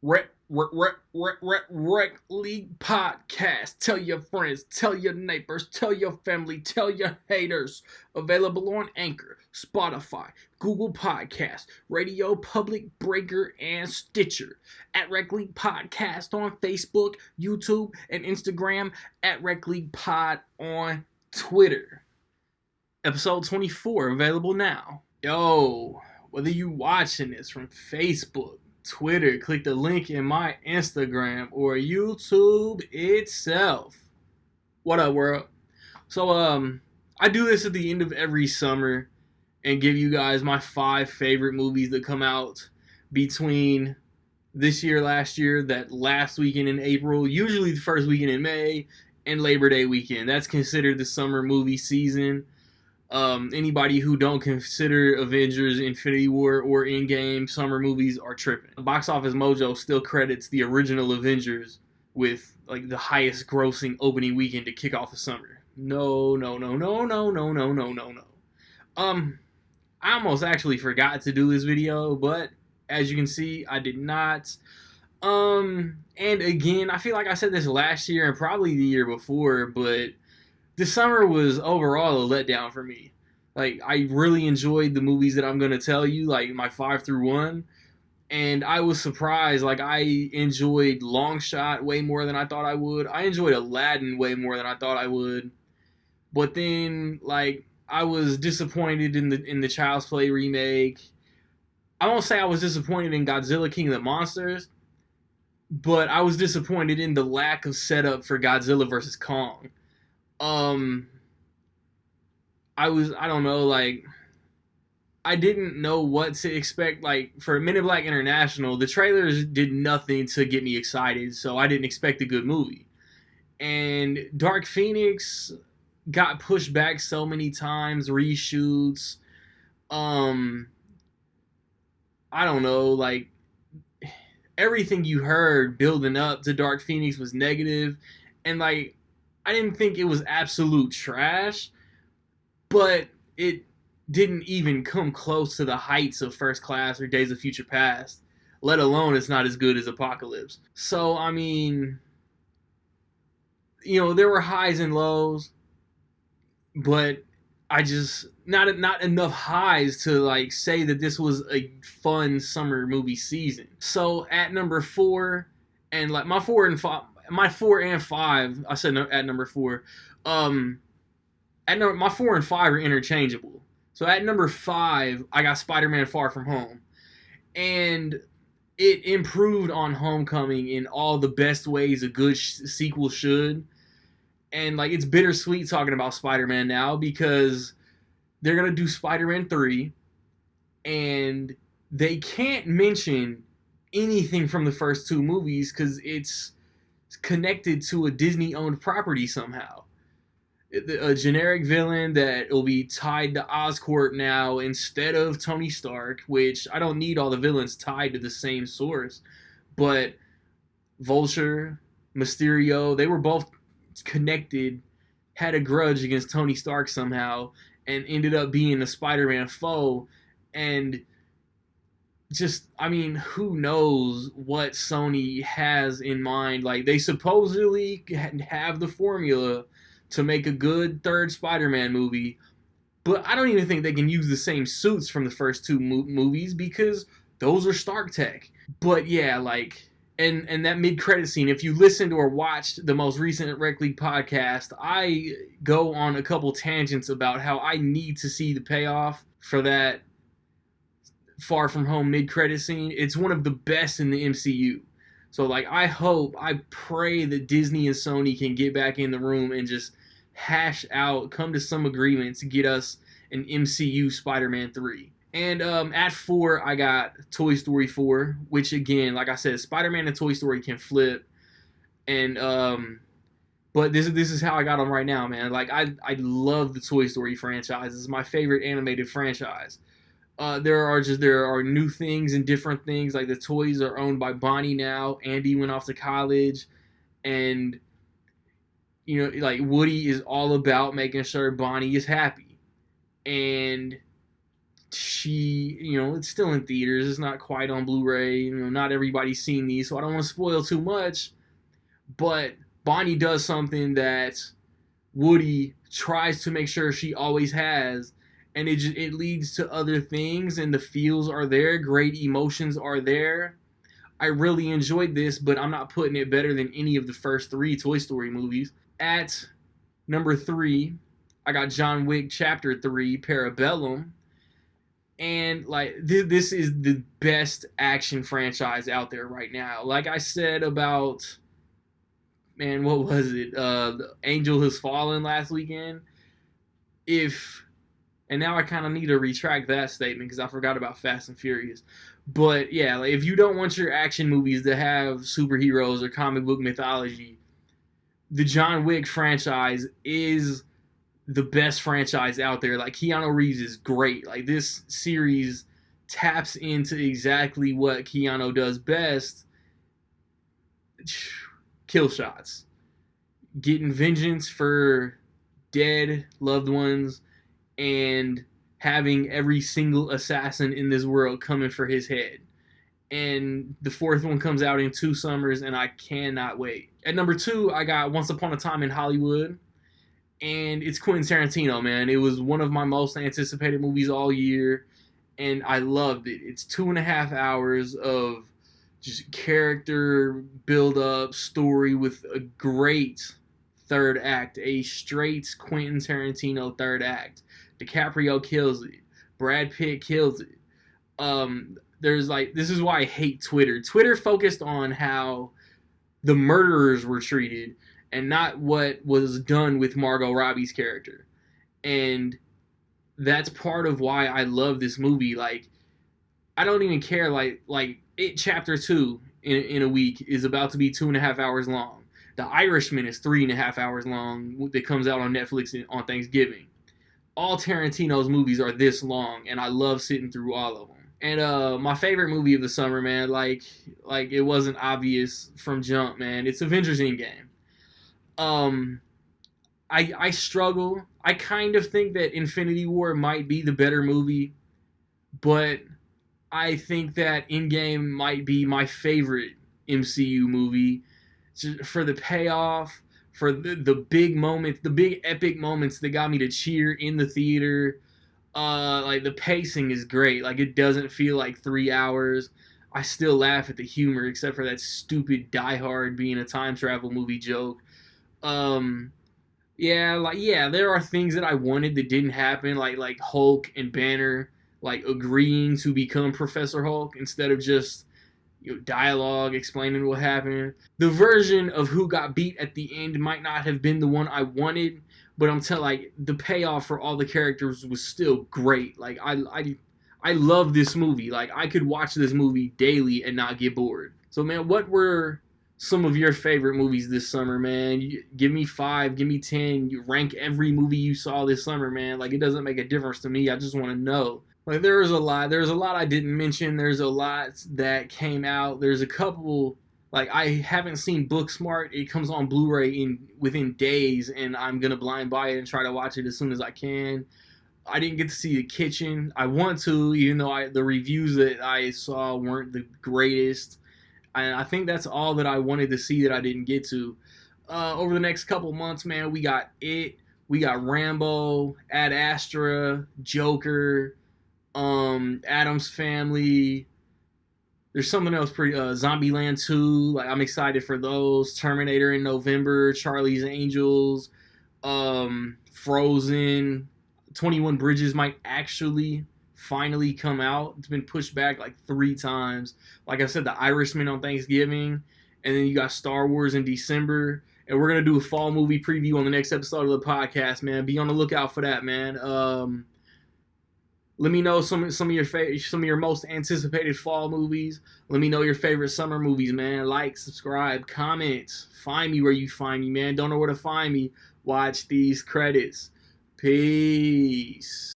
Rec League Podcast. Tell your friends, tell your neighbors, tell your family, tell your haters. Available on Anchor, Spotify, Google Podcasts, Radio Public Breaker, and Stitcher. At Rec League Podcast on Facebook, YouTube, and Instagram. At Rec League Pod on Twitter. Episode 24 available now. Yo, whether you watching this from Facebook, Twitter, click the link in my Instagram, or YouTube itself. What up, world? So, I do this at the end of every summer and give you guys my 5 favorite movies that come out between this year, last year, that last weekend in April, usually the first weekend in May, and Labor Day weekend. That's considered the summer movie season. Anybody who don't consider Avengers, Infinity War, or Endgame summer movies are tripping. Box Office Mojo still credits the original Avengers with like the highest grossing opening weekend to kick off the summer. No. I almost actually forgot to do this video, but as you can see, I did not. And again, I feel like I said this last year and probably the year before, but this summer was overall a letdown for me. Like, I really enjoyed the movies that I'm going to tell you, like my 5 through 1. And I was surprised. Like, I enjoyed Long Shot way more than I thought I would. I enjoyed Aladdin way more than I thought I would. But then, like, I was disappointed in the Child's Play remake. I won't say I was disappointed in Godzilla King of the Monsters, but I was disappointed in the lack of setup for Godzilla vs. Kong. I don't know, like, I didn't know what to expect. Like, for Men in Black International, the trailers did nothing to get me excited, so I didn't expect a good movie. And Dark Phoenix got pushed back so many times, reshoots. I don't know, like, everything you heard building up to Dark Phoenix was negative, and, like, I didn't think it was absolute trash, but it didn't even come close to the heights of First Class or Days of Future Past, let alone it's not as good as Apocalypse. So, I mean, there were highs and lows, but I just not enough highs to like say that this was a fun summer movie season. So at number 4, and like my 4 and 5, I said no, at number 4. My 4 and 5 are interchangeable. So at number 5, I got Spider-Man: Far From Home, and it improved on Homecoming in all the best ways a good sequel should. And like, it's bittersweet talking about Spider-Man now because they're gonna do Spider-Man 3, and they can't mention anything from the first 2 movies because it's connected to a Disney-owned property somehow. A generic villain that will be tied to Oscorp now instead of Tony Stark, which I don't need all the villains tied to the same source, but Vulture, Mysterio, they were both connected, had a grudge against Tony Stark somehow, and ended up being a Spider-Man foe. And just, I mean, who knows what Sony has in mind. Like, they supposedly have the formula to make a good third Spider-Man movie, but I don't even think they can use the same suits from the first 2 movies because those are Stark tech. But yeah, like, and that mid-credit scene, if you listened or watched the most recent Rec League podcast, I go on a couple tangents about how I need to see the payoff for that Far From Home mid-credit scene. It's one of the best in the MCU. So, like, I pray that Disney and Sony can get back in the room and just hash out, come to some agreement to get us an MCU Spider-Man 3. And at 4, I got Toy Story 4, which, again, like I said, Spider-Man and Toy Story can flip. And but this is how I got them right now, man. Like, I love the Toy Story franchise. It's my favorite animated franchise. There are new things and different things. Like, the toys are owned by Bonnie now. Andy went off to college, and like, Woody is all about making sure Bonnie is happy. And it's still in theaters. It's not quite on Blu-ray. Not everybody's seen these, so I don't want to spoil too much. But Bonnie does something that Woody tries to make sure she always has, and it leads to other things, and the feels are there, great emotions are there. I really enjoyed this, but I'm not putting it better than any of the first 3 Toy Story movies. At number 3, I got John Wick Chapter 3, Parabellum. And like this is the best action franchise out there right now. Like I said about, man, what was it? Angel Has Fallen last weekend. And now I kind of need to retract that statement because I forgot about Fast and Furious. But yeah, like if you don't want your action movies to have superheroes or comic book mythology, the John Wick franchise is the best franchise out there. Like Keanu Reeves is great. Like this series taps into exactly what Keanu does best. Kill shots. Getting vengeance for dead loved ones and having every single assassin in this world coming for his head. And the 4th one comes out in 2 summers, and I cannot wait. At number 2, I got Once Upon a Time in Hollywood. And it's Quentin Tarantino, man. It was one of my most anticipated movies all year, and I loved it. It's 2.5 hours of just character build-up, story with a great third act, a straight Quentin Tarantino third act. DiCaprio kills it. Brad Pitt kills it. This is why I hate Twitter. Twitter focused on how the murderers were treated and not what was done with Margot Robbie's character. And that's part of why I love this movie. Like, I don't even care. Like it Chapter 2 in a week is about to be 2.5 hours long. The Irishman is 3.5 hours long that comes out on Netflix on Thanksgiving. All Tarantino's movies are this long, and I love sitting through all of them. And my favorite movie of the summer, man, like it wasn't obvious from jump, man. It's Avengers Endgame. I struggle. I kind of think that Infinity War might be the better movie, but I think that Endgame might be my favorite MCU movie for the payoff, for the big moments, the big epic moments that got me to cheer in the theater. Like the pacing is great. Like it doesn't feel like 3 hours. I still laugh at the humor, except for that stupid Die Hard being a time travel movie joke. There are things that I wanted that didn't happen, like Hulk and Banner agreeing to become Professor Hulk instead of just dialogue explaining what happened. The version of who got beat at the end might not have been the one I wanted, but I'm telling the payoff for all the characters was still great. Like I love this movie. Like I could watch this movie daily and not get bored. So man, what were some of your favorite movies this summer, man? Give me 5, give me 10. You rank every movie you saw this summer, man. Like it doesn't make a difference to me. I just want to know. Like there's a lot I didn't mention. There's a lot that came out. There's a couple, like I haven't seen Booksmart. It comes on Blu-ray within days, and I'm gonna blind buy it and try to watch it as soon as I can. I didn't get to see The Kitchen. I want to, even though the reviews that I saw weren't the greatest. And I think that's all that I wanted to see that I didn't get to. Over the next couple months, man, we got It, we got Rambo, Ad Astra, Joker, Addams Family. There's something else pretty. Zombieland 2. Like I'm excited for those. Terminator in November. Charlie's Angels. Frozen. 21 Bridges might actually finally come out. It's been pushed back like 3 times. Like I said, The Irishman on Thanksgiving, and then you got Star Wars in December. And we're gonna do a fall movie preview on the next episode of the podcast, man. Be on the lookout for that, man. Let me know some of your most anticipated fall movies. Let me know your favorite summer movies, man. Like, subscribe, comment. Find me where you find me, man. Don't know where to find me. Watch these credits. Peace.